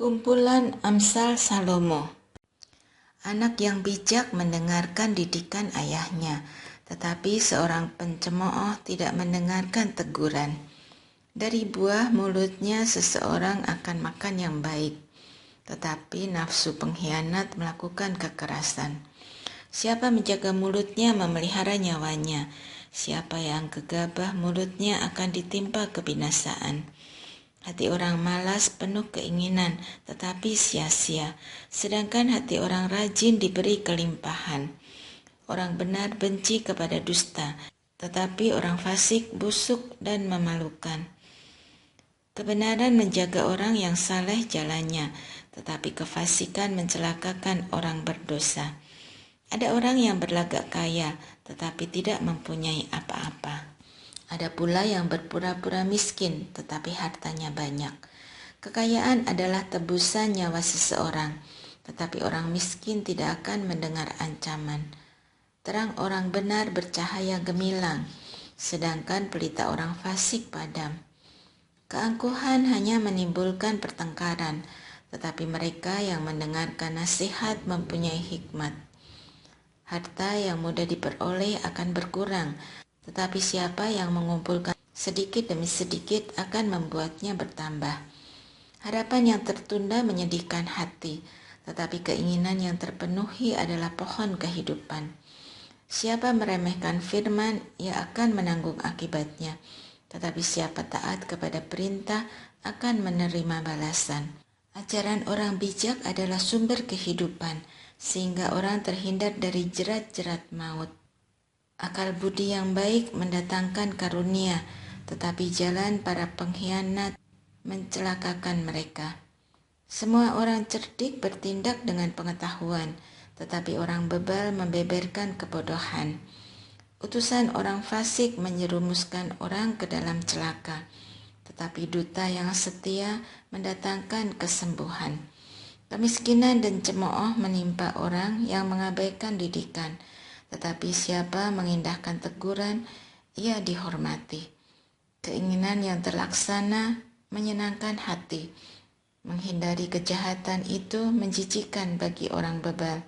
Kumpulan Amsal Salomo. Anak yang bijak mendengarkan didikan ayahnya, tetapi seorang pencemooh tidak mendengarkan teguran. Dari buah mulutnya seseorang akan makan yang baik, tetapi nafsu pengkhianat melakukan kekerasan. Siapa menjaga mulutnya memelihara nyawanya, siapa yang gegabah mulutnya akan ditimpa kebinasaan. Hati orang malas penuh keinginan, tetapi sia-sia, sedangkan hati orang rajin diberi kelimpahan. Orang benar benci kepada dusta, tetapi orang fasik busuk dan memalukan. Kebenaran menjaga orang yang saleh jalannya, tetapi kefasikan mencelakakan orang berdosa. Ada orang yang berlagak kaya, tetapi tidak mempunyai apa-apa. Ada pula yang berpura-pura miskin, tetapi hartanya banyak. Kekayaan adalah tebusan nyawa seseorang, tetapi orang miskin tidak akan mendengar ancaman. Terang orang benar bercahaya gemilang, sedangkan pelita orang fasik padam. Keangkuhan hanya menimbulkan pertengkaran, tetapi mereka yang mendengarkan nasihat mempunyai hikmat. Harta yang mudah diperoleh akan berkurang, tetapi siapa yang mengumpulkan sedikit demi sedikit akan membuatnya bertambah. Harapan yang tertunda menyedihkan hati, tetapi keinginan yang terpenuhi adalah pohon kehidupan. Siapa meremehkan firman, ia akan menanggung akibatnya, tetapi siapa taat kepada perintah akan menerima balasan. Ajaran orang bijak adalah sumber kehidupan, sehingga orang terhindar dari jerat-jerat maut. Akal budi yang baik mendatangkan karunia, tetapi jalan para pengkhianat mencelakakan mereka. Semua orang cerdik bertindak dengan pengetahuan, tetapi orang bebal membeberkan kebodohan. Utusan orang fasik menyerumuskan orang ke dalam celaka, tetapi duta yang setia mendatangkan kesembuhan. Kemiskinan dan cemooh menimpa orang yang mengabaikan didikan, tetapi siapa mengindahkan teguran, ia dihormati. Keinginan yang terlaksana menyenangkan hati. Menghindari kejahatan itu menjijikkan bagi orang bebal.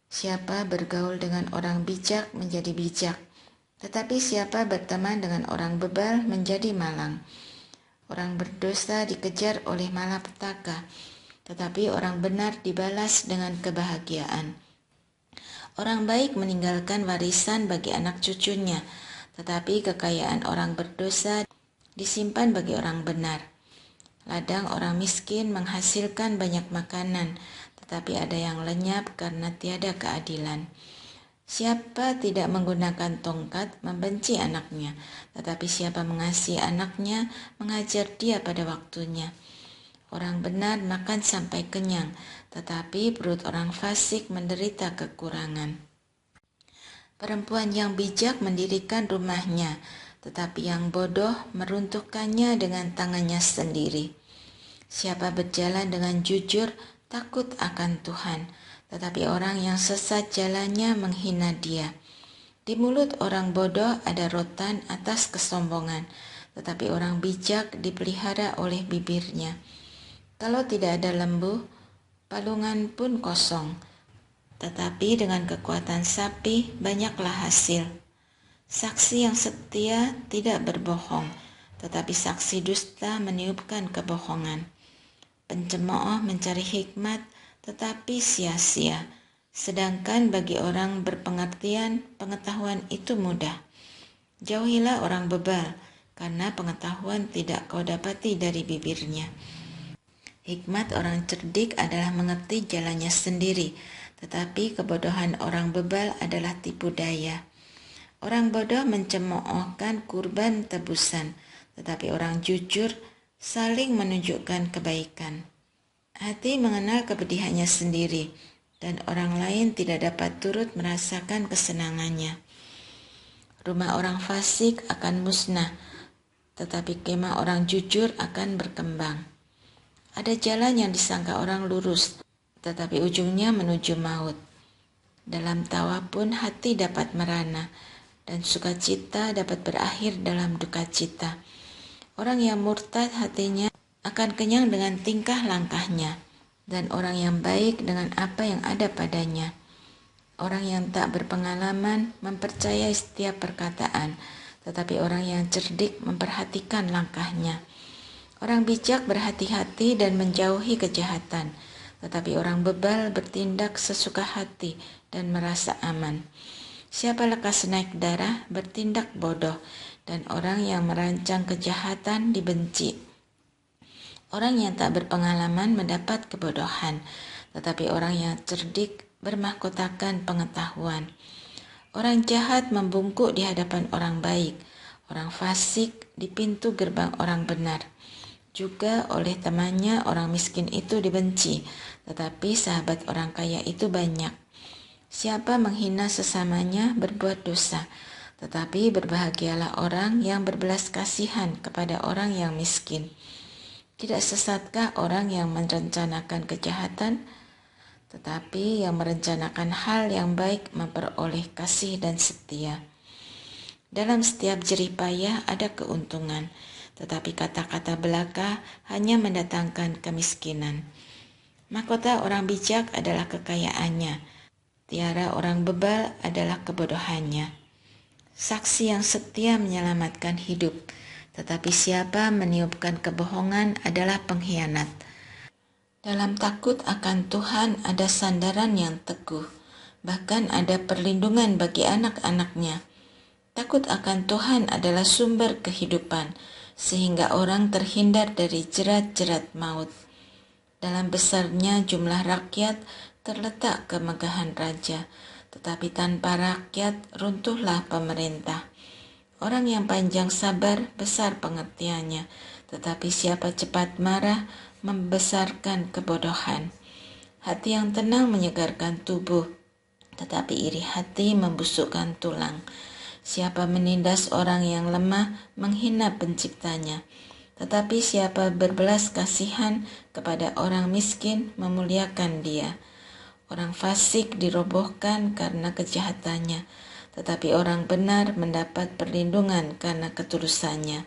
Siapa bergaul dengan orang bijak menjadi bijak, tetapi siapa berteman dengan orang bebal menjadi malang. Orang berdosa dikejar oleh malapetaka, tetapi orang benar dibalas dengan kebahagiaan. Orang baik meninggalkan warisan bagi anak cucunya, tetapi kekayaan orang berdosa disimpan bagi orang benar. Ladang orang miskin menghasilkan banyak makanan, tetapi ada yang lenyap karena tiada keadilan. Siapa tidak menggunakan tongkat membenci anaknya, tetapi siapa mengasihi anaknya mengajar dia pada waktunya. Orang benar makan sampai kenyang, tetapi perut orang fasik menderita kekurangan. Perempuan yang bijak mendirikan rumahnya, tetapi yang bodoh meruntuhkannya dengan tangannya sendiri. Siapa berjalan dengan jujur takut akan Tuhan, tetapi orang yang sesat jalannya menghina Dia. Di mulut orang bodoh ada rotan atas kesombongan, tetapi orang bijak dipelihara oleh bibirnya. Kalau tidak ada lembu, palungan pun kosong, tetapi dengan kekuatan sapi banyaklah hasil. Saksi yang setia tidak berbohong, tetapi saksi dusta meniupkan kebohongan. Pencemooh mencari hikmat, tetapi sia-sia, sedangkan bagi orang berpengertian pengetahuan itu mudah. Jauhilah orang bebal, karena pengetahuan tidak kau dapati dari bibirnya. Hikmat orang cerdik adalah mengerti jalannya sendiri, tetapi kebodohan orang bebal adalah tipu daya. Orang bodoh mencemoohkan kurban tebusan, tetapi orang jujur saling menunjukkan kebaikan. Hati mengenal kepedihannya sendiri, dan orang lain tidak dapat turut merasakan kesenangannya. Rumah orang fasik akan musnah, tetapi kemah orang jujur akan berkembang. Ada jalan yang disangka orang lurus, tetapi ujungnya menuju maut. Dalam tawa pun hati dapat merana, dan sukacita dapat berakhir dalam duka cita. Orang yang murtad hatinya akan kenyang dengan tingkah langkahnya, dan orang yang baik dengan apa yang ada padanya. Orang yang tak berpengalaman mempercayai setiap perkataan, tetapi orang yang cerdik memperhatikan langkahnya. Orang bijak berhati-hati dan menjauhi kejahatan, tetapi orang bebal bertindak sesuka hati dan merasa aman. Siapa lekas naik darah bertindak bodoh, dan orang yang merancang kejahatan dibenci. Orang yang tak berpengalaman mendapat kebodohan, tetapi orang yang cerdik bermahkotakan pengetahuan. Orang jahat membungkuk di hadapan orang baik, orang fasik di pintu gerbang orang benar. Juga oleh temannya orang miskin itu dibenci, tetapi sahabat orang kaya itu banyak. Siapa menghina sesamanya berbuat dosa, tetapi berbahagialah orang yang berbelas kasihan kepada orang yang miskin. Tidak sesatkah orang yang merencanakan kejahatan, tetapi yang merencanakan hal yang baik memperoleh kasih dan setia. Dalam setiap jerih payah ada keuntungan, tetapi kata-kata belaka hanya mendatangkan kemiskinan. Mahkota orang bijak adalah kekayaannya, tiara orang bebal adalah kebodohannya. Saksi yang setia menyelamatkan hidup, tetapi siapa meniupkan kebohongan adalah pengkhianat. Dalam takut akan Tuhan ada sandaran yang teguh, bahkan ada perlindungan bagi anak-anaknya. Takut akan Tuhan adalah sumber kehidupan, sehingga orang terhindar dari jerat-jerat maut. Dalam besarnya jumlah rakyat terletak kemegahan raja, tetapi tanpa rakyat runtuhlah pemerintah. Orang yang panjang sabar besar pengertiannya, tetapi siapa cepat marah membesarkan kebodohan. Hati yang tenang menyegarkan tubuh, tetapi iri hati membusukkan tulang. Siapa menindas orang yang lemah menghina penciptanya, tetapi siapa berbelas kasihan kepada orang miskin memuliakan dia. Orang fasik dirobohkan karena kejahatannya, tetapi orang benar mendapat perlindungan karena ketulusannya.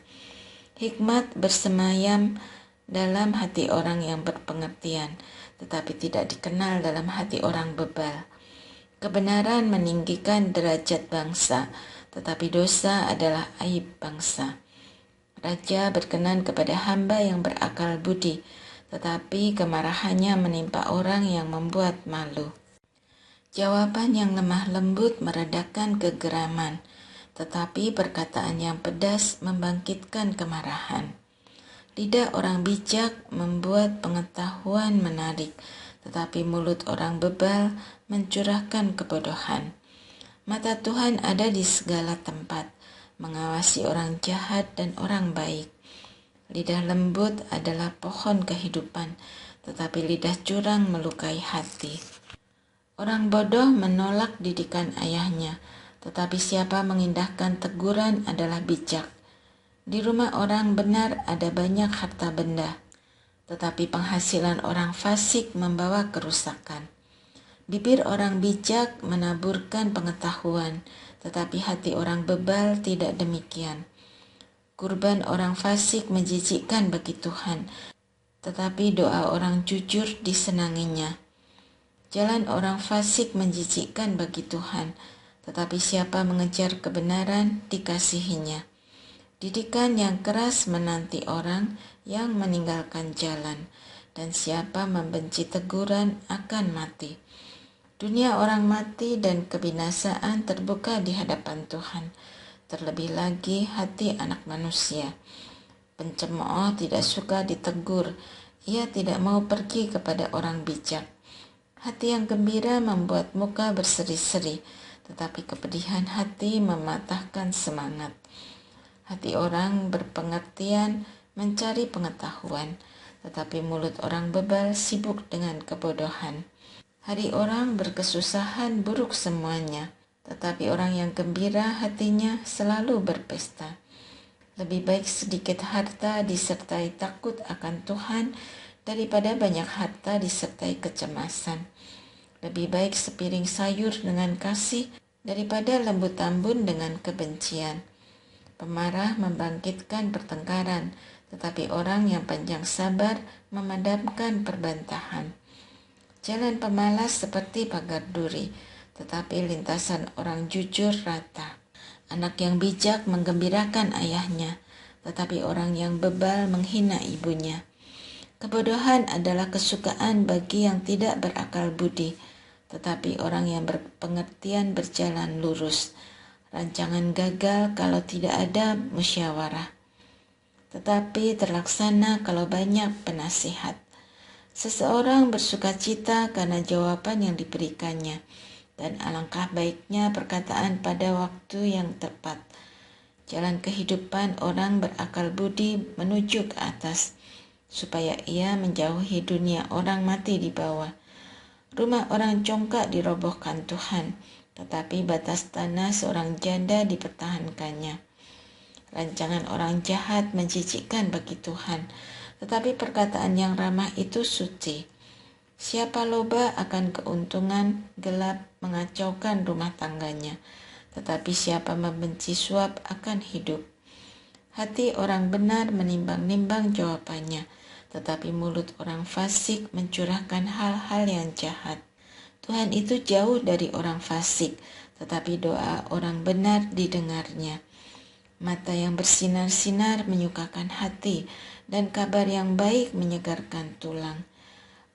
Hikmat bersemayam dalam hati orang yang berpengertian, tetapi tidak dikenal dalam hati orang bebal. Kebenaran meninggikan derajat bangsa, tetapi dosa adalah aib bangsa. Raja berkenan kepada hamba yang berakal budi, tetapi kemarahannya menimpa orang yang membuat malu. Jawaban yang lemah lembut meredakan kegeraman, tetapi perkataan yang pedas membangkitkan kemarahan. Lidah orang bijak membuat pengetahuan menarik, tetapi mulut orang bebal mencurahkan kebodohan. Mata Tuhan ada di segala tempat, mengawasi orang jahat dan orang baik. Lidah lembut adalah pohon kehidupan, tetapi lidah curang melukai hati. Orang bodoh menolak didikan ayahnya, tetapi siapa mengindahkan teguran adalah bijak. Di rumah orang benar ada banyak harta benda, tetapi penghasilan orang fasik membawa kerusakan. Bibir orang bijak menaburkan pengetahuan, tetapi hati orang bebal tidak demikian. Kurban orang fasik menjijikkan bagi Tuhan, tetapi doa orang jujur disenanginya. Jalan orang fasik menjijikkan bagi Tuhan, tetapi siapa mengejar kebenaran dikasihinya. Didikan yang keras menanti orang yang meninggalkan jalan, dan siapa membenci teguran akan mati. Dunia orang mati dan kebinasaan terbuka di hadapan Tuhan, terlebih lagi hati anak manusia. Pencemooh tidak suka ditegur, ia tidak mau pergi kepada orang bijak. Hati yang gembira membuat muka berseri-seri, tetapi kepedihan hati mematahkan semangat. Hati orang berpengertian mencari pengetahuan, tetapi mulut orang bebal sibuk dengan kebodohan. Hari orang berkesusahan buruk semuanya, tetapi orang yang gembira hatinya selalu berpesta. Lebih baik sedikit harta disertai takut akan Tuhan daripada banyak harta disertai kecemasan. Lebih baik sepiring sayur dengan kasih daripada lembu tambun dengan kebencian. Pemarah membangkitkan pertengkaran, tetapi orang yang panjang sabar memadamkan perbantahan. Jalan pemalas seperti pagar duri, tetapi lintasan orang jujur rata. Anak yang bijak menggembirakan ayahnya, tetapi orang yang bebal menghina ibunya. Kebodohan adalah kesukaan bagi yang tidak berakal budi, tetapi orang yang berpengertian berjalan lurus. Rancangan gagal kalau tidak ada musyawarah, tetapi terlaksana kalau banyak penasihat. Seseorang bersukacita karena jawaban yang diberikannya, dan alangkah baiknya perkataan pada waktu yang tepat. Jalan kehidupan orang berakal budi menuju ke atas, supaya ia menjauhi dunia orang mati di bawah. Rumah orang congkak dirobohkan Tuhan, tetapi batas tanah seorang janda dipertahankannya. Rancangan orang jahat menjijikkan bagi Tuhan, tetapi perkataan yang ramah itu suci. Siapa loba akan keuntungan gelap mengacaukan rumah tangganya, tetapi siapa membenci suap akan hidup. Hati orang benar menimbang-nimbang jawabannya, tetapi mulut orang fasik mencurahkan hal-hal yang jahat. Tuhan itu jauh dari orang fasik, tetapi doa orang benar didengarnya. Mata yang bersinar-sinar menyukakan hati, dan kabar yang baik menyegarkan tulang.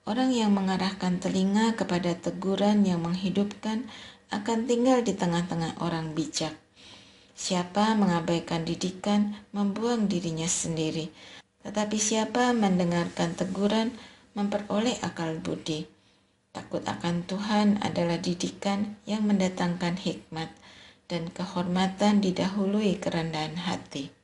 Orang yang mengarahkan telinga kepada teguran yang menghidupkan akan tinggal di tengah-tengah orang bijak. Siapa mengabaikan didikan membuang dirinya sendiri, tetapi siapa mendengarkan teguran memperoleh akal budi. Takut akan Tuhan adalah didikan yang mendatangkan hikmat, dan kehormatan didahului kerendahan hati.